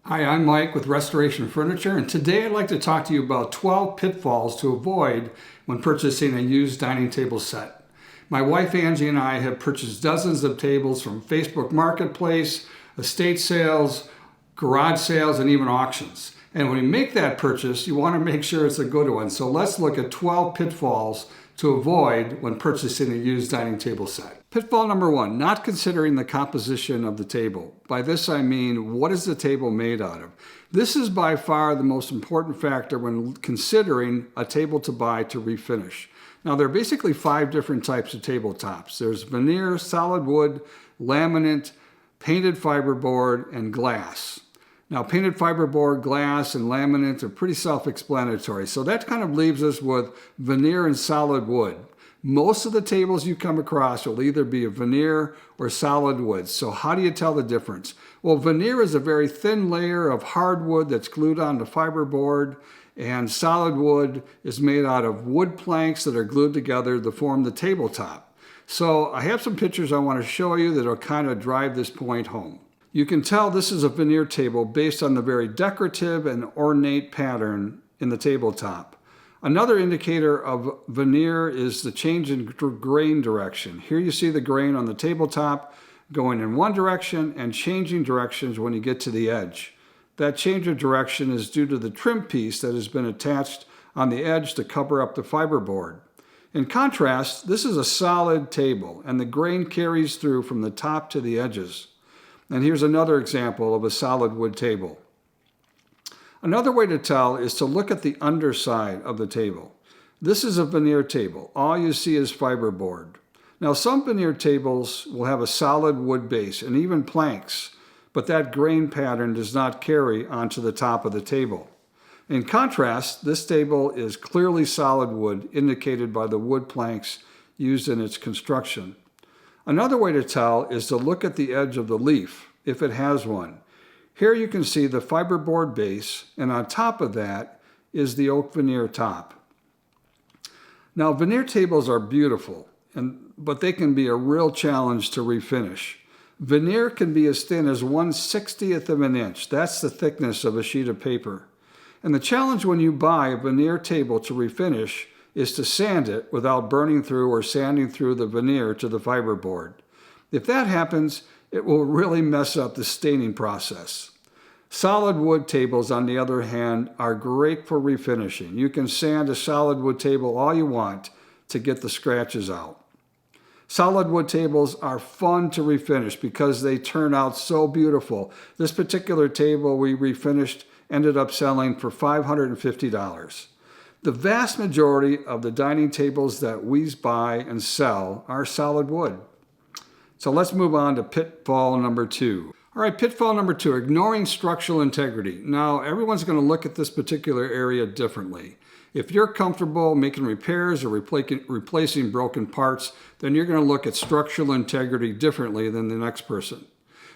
Hi, I'm Mike with Restoration Furniture, and today I'd like to talk to you about 12 pitfalls to avoid when purchasing a used dining table set. My wife Angie and I have purchased dozens of tables from Facebook Marketplace, estate sales, garage sales, and even auctions. And when you make that purchase, you want to make sure it's a good one. So let's look at 12 pitfalls to avoid when purchasing a used dining table set. Pitfall number one, not considering the composition of the table. By this I mean, what is the table made out of? This is by far the most important factor when considering a table to buy to refinish. Now there are basically 5 different types of tabletops. There's veneer, solid wood, laminate, painted fiberboard, and glass. Now, painted fiberboard, glass, and laminate are pretty self-explanatory. So that kind of leaves us with veneer and solid wood. Most of the tables you come across will either be a veneer or solid wood. So how do you tell the difference? Well, veneer is a very thin layer of hardwood that's glued onto fiberboard, and solid wood is made out of wood planks that are glued together to form the tabletop. So I have some pictures I want to show you that will kind of drive this point home. You can tell this is a veneer table based on the very decorative and ornate pattern in the tabletop. Another indicator of veneer is the change in grain direction. Here you see the grain on the tabletop going in one direction and changing directions when you get to the edge. That change of direction is due to the trim piece that has been attached on the edge to cover up the fiberboard. In contrast, this is a solid table and the grain carries through from the top to the edges. And here's another example of a solid wood table. Another way to tell is to look at the underside of the table. This is a veneer table. All you see is fiberboard. Now some veneer tables will have a solid wood base and even planks, but that grain pattern does not carry onto the top of the table. In contrast, this table is clearly solid wood, indicated by the wood planks used in its construction. Another way to tell is to look at the edge of the leaf, if it has one. Here you can see the fiberboard base, and on top of that is the oak veneer top. Now, veneer tables are beautiful, but they can be a real challenge to refinish. Veneer can be as thin as 1/60th of an inch. That's the thickness of a sheet of paper. And the challenge when you buy a veneer table to refinish is to sand it without burning through or sanding through the veneer to the fiberboard. If that happens, it will really mess up the staining process. Solid wood tables, on the other hand, are great for refinishing. You can sand a solid wood table all you want to get the scratches out. Solid wood tables are fun to refinish because they turn out so beautiful. This particular table we refinished ended up selling for $550. The vast majority of the dining tables that we buy and sell are solid wood. So let's move on to pitfall number 2. All right, pitfall number 2, ignoring structural integrity. Now, everyone's going to look at this particular area differently. If you're comfortable making repairs or replacing broken parts, then you're going to look at structural integrity differently than the next person.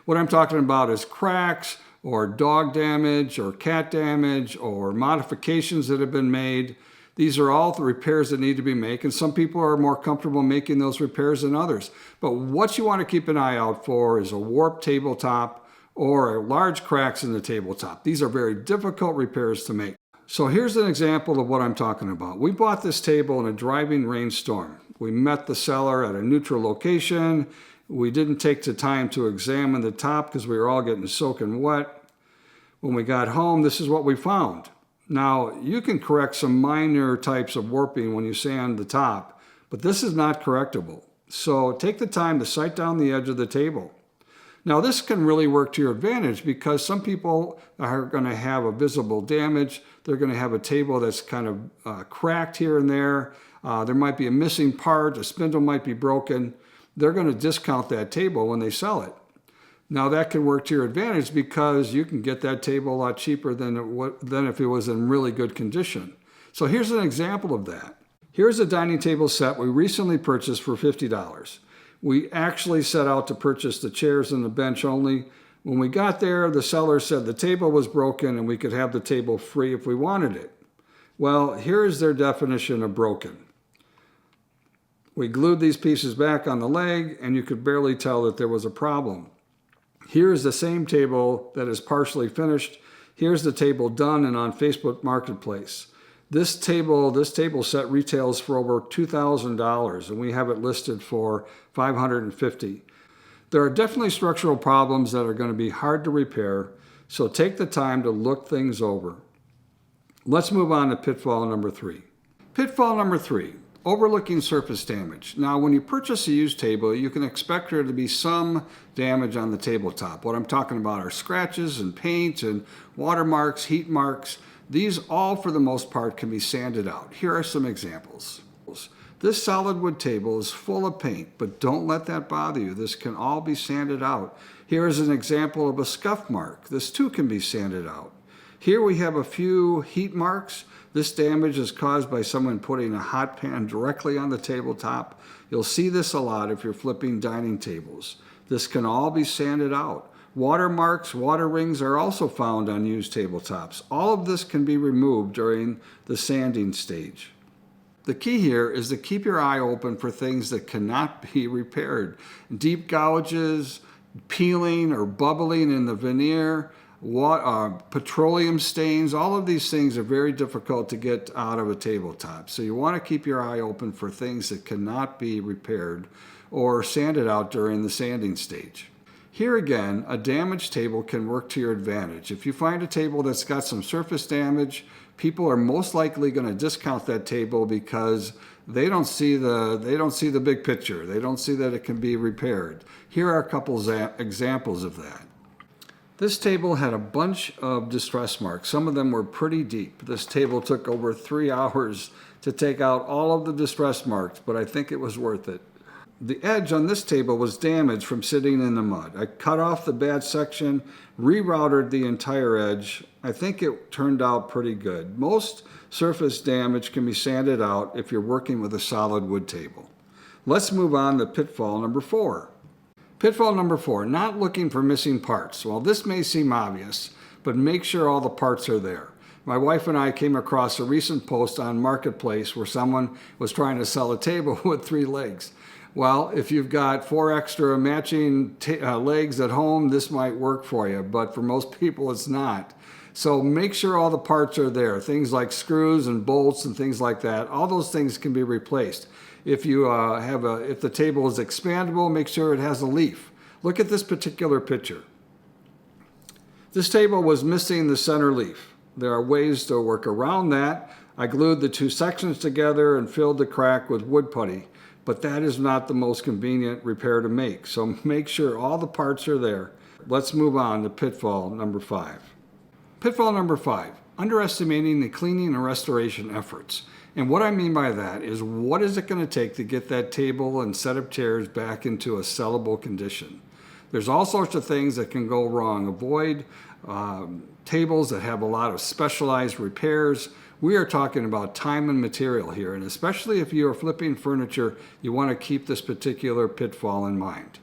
What I'm talking about is cracks, or dog damage, or cat damage, or modifications that have been made. These are all the repairs that need to be made, and some people are more comfortable making those repairs than others. But what you want to keep an eye out for is a warped tabletop or large cracks in the tabletop. These are very difficult repairs to make. So here's an example of what I'm talking about. We bought this table in a driving rainstorm. We met the seller at a neutral location. We didn't take the time to examine the top because we were all getting soaking wet. When we got home, this is what we found. Now, you can correct some minor types of warping when you sand the top, but this is not correctable. So take the time to sight down the edge of the table. Now, this can really work to your advantage because some people are going to have a visible damage. They're going to have a table that's kind of cracked here and there. There might be a missing part, a spindle might be broken. They're going to discount that table when they sell it. Now that can work to your advantage because you can get that table a lot cheaper than if it was in really good condition. So here's an example of that. Here's a dining table set we recently purchased for $50. We actually set out to purchase the chairs and the bench only. When we got there, the seller said the table was broken and we could have the table free if we wanted it. Well, here's their definition of broken. We glued these pieces back on the leg and you could barely tell that there was a problem. Here's the same table that is partially finished. Here's the table done and on Facebook Marketplace. This table set retails for over $2,000 and we have it listed for $550. There are definitely structural problems that are going to be hard to repair, so take the time to look things over. Let's move on to pitfall number 3. Pitfall number 3, overlooking surface damage. Now, when you purchase a used table, you can expect there to be some damage on the tabletop. What I'm talking about are scratches and paint and watermarks, heat marks. These all, for the most part, can be sanded out. Here are some examples. This solid wood table is full of paint, but don't let that bother you. This can all be sanded out. Here is an example of a scuff mark. This too can be sanded out. Here we have a few heat marks. This damage is caused by someone putting a hot pan directly on the tabletop. You'll see this a lot if you're flipping dining tables. This can all be sanded out. Watermarks, water rings are also found on used tabletops. All of this can be removed during the sanding stage. The key here is to keep your eye open for things that cannot be repaired. Deep gouges, peeling or bubbling in the veneer, petroleum stains, all of these things are very difficult to get out of a tabletop. So you want to keep your eye open for things that cannot be repaired or sanded out during the sanding stage. Here again, a damaged table can work to your advantage. If you find a table that's got some surface damage, people are most likely going to discount that table because they don't see the big picture. They don't see that it can be repaired. Here are a couple examples of that. This table had a bunch of distress marks. Some of them were pretty deep. This table took over 3 hours to take out all of the distress marks, but I think it was worth it. The edge on this table was damaged from sitting in the mud. I cut off the bad section, rerouted the entire edge. I think it turned out pretty good. Most surface damage can be sanded out if you're working with a solid wood table. Let's move on to pitfall number 4. Pitfall number 4, not looking for missing parts. Well, this may seem obvious, but make sure all the parts are there. My wife and I came across a recent post on Marketplace where someone was trying to sell a table with 3 legs. Well, if you've got 4 extra matching legs at home, this might work for you, but for most people it's not. So make sure all the parts are there. Things like screws and bolts and things like that, all those things can be replaced. If if the table is expandable, make sure it has a leaf. Look at this particular picture. This table was missing the center leaf. There are ways to work around that. I glued the 2 sections together and filled the crack with wood putty, but that is not the most convenient repair to make. So make sure all the parts are there. Let's move on to pitfall number 5. Pitfall number 5, underestimating the cleaning and restoration efforts. And what I mean by that is, what is it going to take to get that table and set of chairs back into a sellable condition? There's all sorts of things that can go wrong. Avoid tables that have a lot of specialized repairs. We are talking about time and material here, and especially if you are flipping furniture, you want to keep this particular pitfall in mind.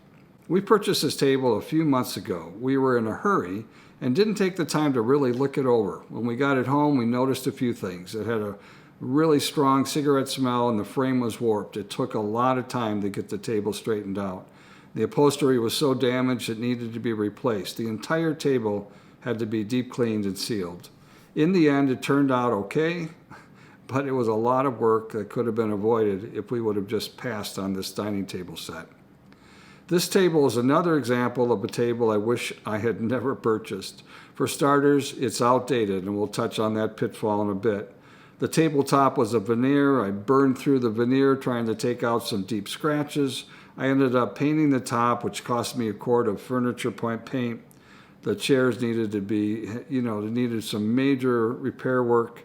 We purchased this table a few months ago. We were in a hurry and didn't take the time to really look it over. When we got it home, we noticed a few things. It had a really strong cigarette smell and the frame was warped. It took a lot of time to get the table straightened out. The upholstery was so damaged it needed to be replaced. The entire table had to be deep cleaned and sealed. In the end, it turned out okay, but it was a lot of work that could have been avoided if we would have just passed on this dining table set. This table is another example of a table I wish I had never purchased. For starters, it's outdated, and we'll touch on that pitfall in a bit. The tabletop was a veneer. I burned through the veneer trying to take out some deep scratches. I ended up painting the top, which cost me a quart of furniture paint. The chairs needed to be, needed some major repair work.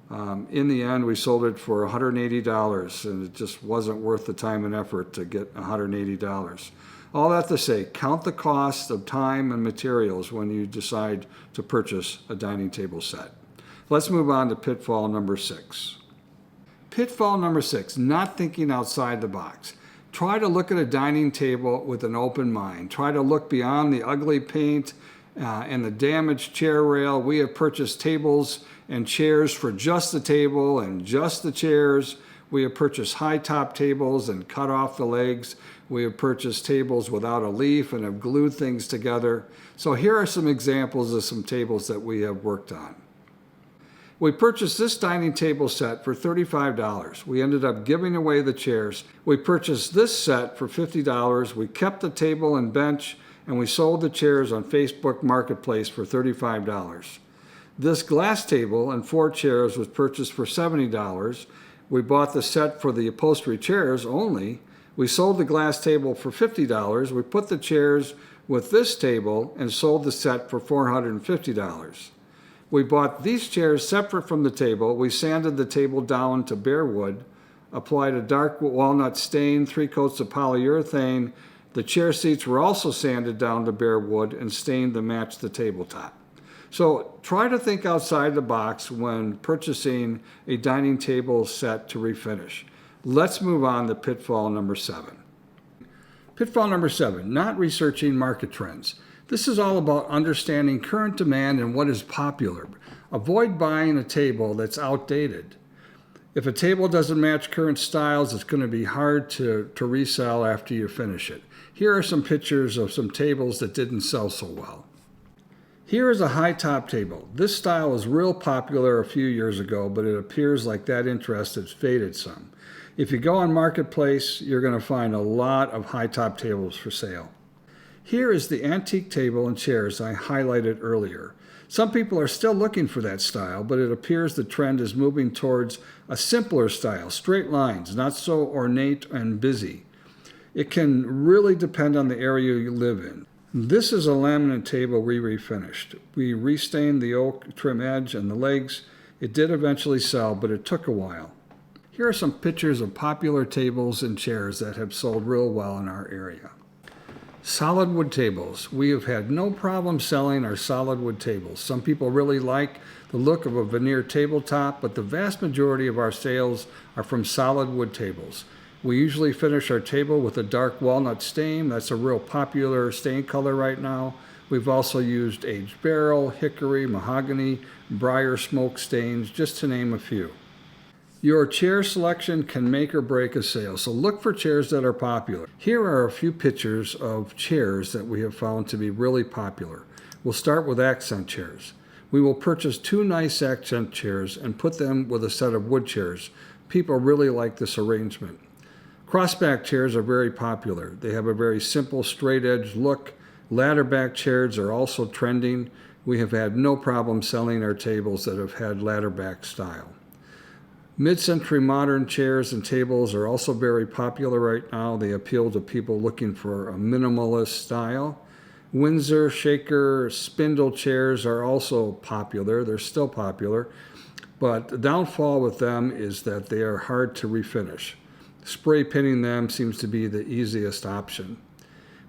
In the end, we sold it for $180, and it just wasn't worth the time and effort to get $180. All that to say, count the cost of time and materials when you decide to purchase a dining table set. Let's move on to pitfall number 6. Pitfall number 6, not thinking outside the box. Try to look at a dining table with an open mind. Try to look beyond the ugly paint and the damaged chair rail. We have purchased tables and chairs for just the table and just the chairs. We have purchased high top tables and cut off the legs. We have purchased tables without a leaf and have glued things together. So here are some examples of some tables that we have worked on. We purchased this dining table set for $35. We ended up giving away the chairs. We purchased this set for $50. We kept the table and bench, and we sold the chairs on Facebook Marketplace for $35. This glass table and 4 chairs was purchased for $70. We bought the set for the upholstery chairs only. We sold the glass table for $50. We put the chairs with this table and sold the set for $450. We bought these chairs separate from the table. We sanded the table down to bare wood, applied a dark walnut stain, 3 coats of polyurethane. The chair seats were also sanded down to bare wood and stained to match the tabletop. So try to think outside the box when purchasing a dining table set to refinish. Let's move on to pitfall number 7. Pitfall number 7, not researching market trends. This is all about understanding current demand and what is popular. Avoid buying a table that's outdated. If a table doesn't match current styles, it's going to be hard to resell after you finish it. Here are some pictures of some tables that didn't sell so well. Here is a high top table. This style was real popular a few years ago, but it appears like that interest has faded some. If you go on Marketplace, you're going to find a lot of high top tables for sale. Here is the antique table and chairs I highlighted earlier. Some people are still looking for that style, but it appears the trend is moving towards a simpler style, straight lines, not so ornate and busy. It can really depend on the area you live in. This is a laminate table we refinished. We restained the oak trim edge and the legs. It did eventually sell, but it took a while. Here are some pictures of popular tables and chairs that have sold real well in our area. Solid wood tables. We have had no problem selling our solid wood tables. Some people really like the look of a veneer tabletop, but the vast majority of our sales are from solid wood tables. We usually finish our table with a dark walnut stain. That's a real popular stain color right now. We've also used aged beryl, hickory, mahogany, briar smoke stains, just to name a few. Your chair selection can make or break a sale, so look for chairs that are popular. Here are a few pictures of chairs that we have found to be really popular. We'll start with accent chairs. We will purchase 2 nice accent chairs and put them with a set of wood chairs. People really like this arrangement. Crossback chairs are very popular. They have a very simple straight edge look. Ladder back chairs are also trending. We have had no problem selling our tables that have had ladder back style. Mid-century modern chairs and tables are also very popular right now. They appeal to people looking for a minimalist style. Windsor, Shaker, spindle chairs are also popular. They're still popular, but the downfall with them is that they are hard to refinish. Spray painting them seems to be the easiest option.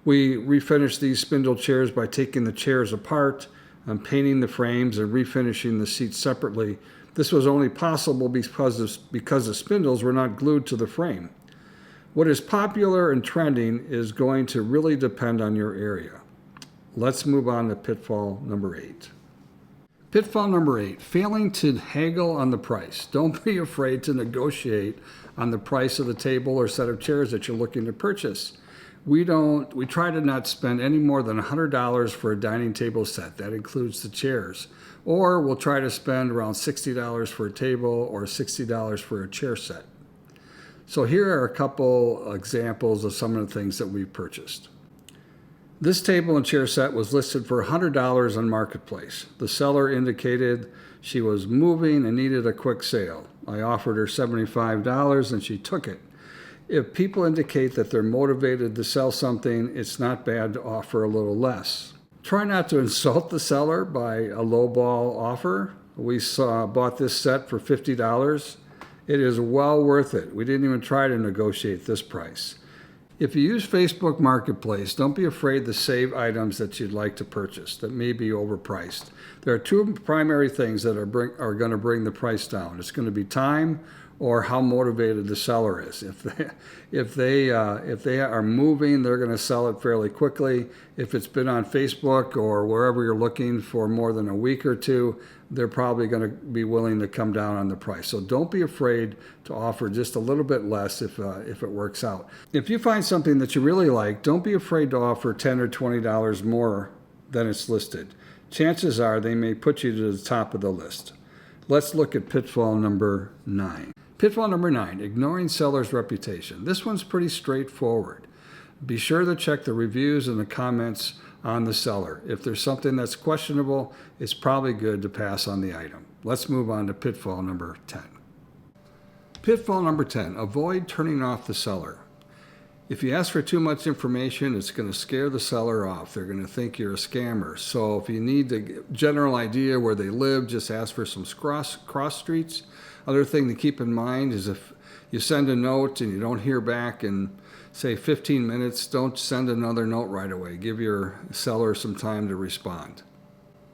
We refinish these spindle chairs by taking the chairs apart and painting the frames and refinishing the seats separately. This was only possible because the spindles were not glued to the frame. What is popular and trending is going to really depend on your area. Let's move on to pitfall number 8. Pitfall number 8, failing to haggle on the price. Don't be afraid to negotiate on the price of the table or set of chairs that you're looking to purchase. We try to not spend any more than $100 for a dining table set. That includes the chairs. Or we'll try to spend around $60 for a table or $60 for a chair set. So here are a couple examples of some of the things that we've purchased. This table and chair set was listed for $100 on Marketplace. The seller indicated she was moving and needed a quick sale. I offered her $75 and she took it. If people indicate that they're motivated to sell something, it's not bad to offer a little less. Try not to insult the seller by a lowball offer. We bought this set for $50. It is well worth it. We didn't even try to negotiate this price. If you use Facebook Marketplace, don't be afraid to save items that you'd like to purchase that may be overpriced. There are 2 primary things that are going to bring the price down. It's going to be time or how motivated the seller is. If they are moving, they're going to sell it fairly quickly. If it's been on Facebook or wherever you're looking for more than a week or two, they're probably going to be willing to come down on the price. So don't be afraid to offer just a little bit less if it works out. If you find something that you really like, don't be afraid to offer $10 or $20 more than it's listed. Chances are they may put you to the top of the list. Let's look at pitfall number 9. Pitfall number 9, ignoring seller's reputation. This one's pretty straightforward. Be sure to check the reviews and the comments on the seller. If there's something that's questionable, it's probably good to pass on the item. Let's move on to pitfall number 10. Pitfall number 10, avoid turning off the seller. If you ask for too much information, it's going to scare the seller off. They're going to think you're a scammer. So if you need a general idea where they live, just ask for some cross streets. Other thing to keep in mind is if you send a note and you don't hear back in, say, 15 minutes, don't send another note right away. Give your seller some time to respond.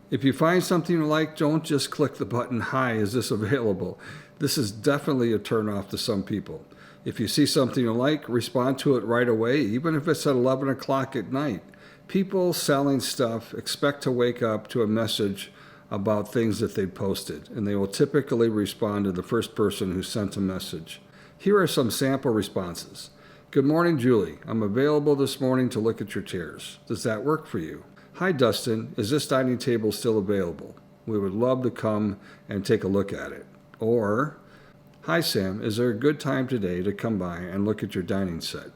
If you find something you like, don't just click the button, "Hi, is this available?" This is definitely a turnoff to some people. If you see something you like, respond to it right away, even if it's at 11 o'clock at night. People selling stuff expect to wake up to a message about things that they posted, and they will typically respond to the first person who sent a message. Here are some sample responses. "Good morning, Julie. I'm available this morning to look at your chairs. Does that work for you? Hi, Dustin. Is this dining table still available? We would love to come and take a look at it." Or, "Hi, Sam. Is there a good time today to come by and look at your dining set?"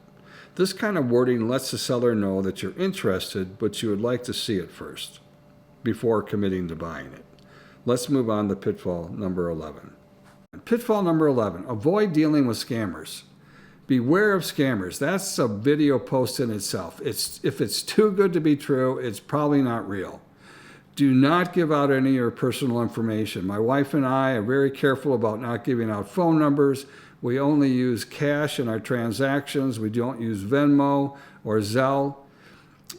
This kind of wording lets the seller know that you're interested, but you would like to see it first before committing to buying it. Let's move on to pitfall number 11. Pitfall number 11, avoid dealing with scammers. Beware of scammers. That's a video post in itself. If it's too good to be true, it's probably not real. Do not give out any of your personal information. My wife and I are very careful about not giving out phone numbers. We only use cash in our transactions. We don't use Venmo or Zelle.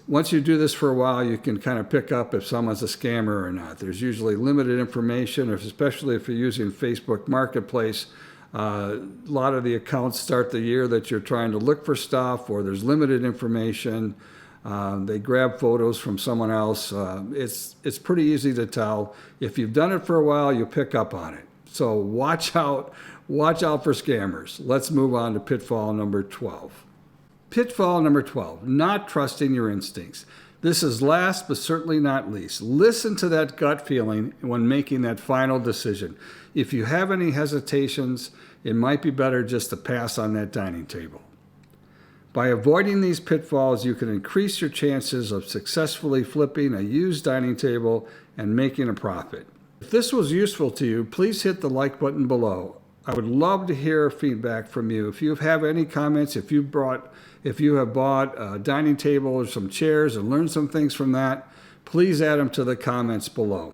Once you do this for a while, you can kind of pick up if someone's a scammer or not. There's usually limited information, especially if you're using Facebook Marketplace. A lot of the accounts start the year that you're trying to look for stuff, or there's limited information. They grab photos from someone else. It's pretty easy to tell. If you've done it for a while, you'll pick up on it. So watch out for scammers. Let's move on to pitfall number 12. Pitfall number 12, not trusting your instincts. This is last but certainly not least. Listen to that gut feeling when making that final decision. If you have any hesitations, it might be better just to pass on that dining table. By avoiding these pitfalls, you can increase your chances of successfully flipping a used dining table and making a profit. If this was useful to you, please hit the like button below. I would love to hear feedback from you. If you have any comments, if you have bought a dining table or some chairs and learned some things from that, please add them to the comments below.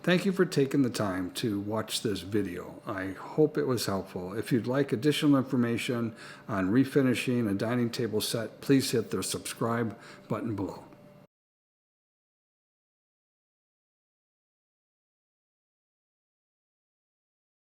Thank you for taking the time to watch this video. I hope it was helpful. If you'd like additional information on refinishing a dining table set, please hit the subscribe button below.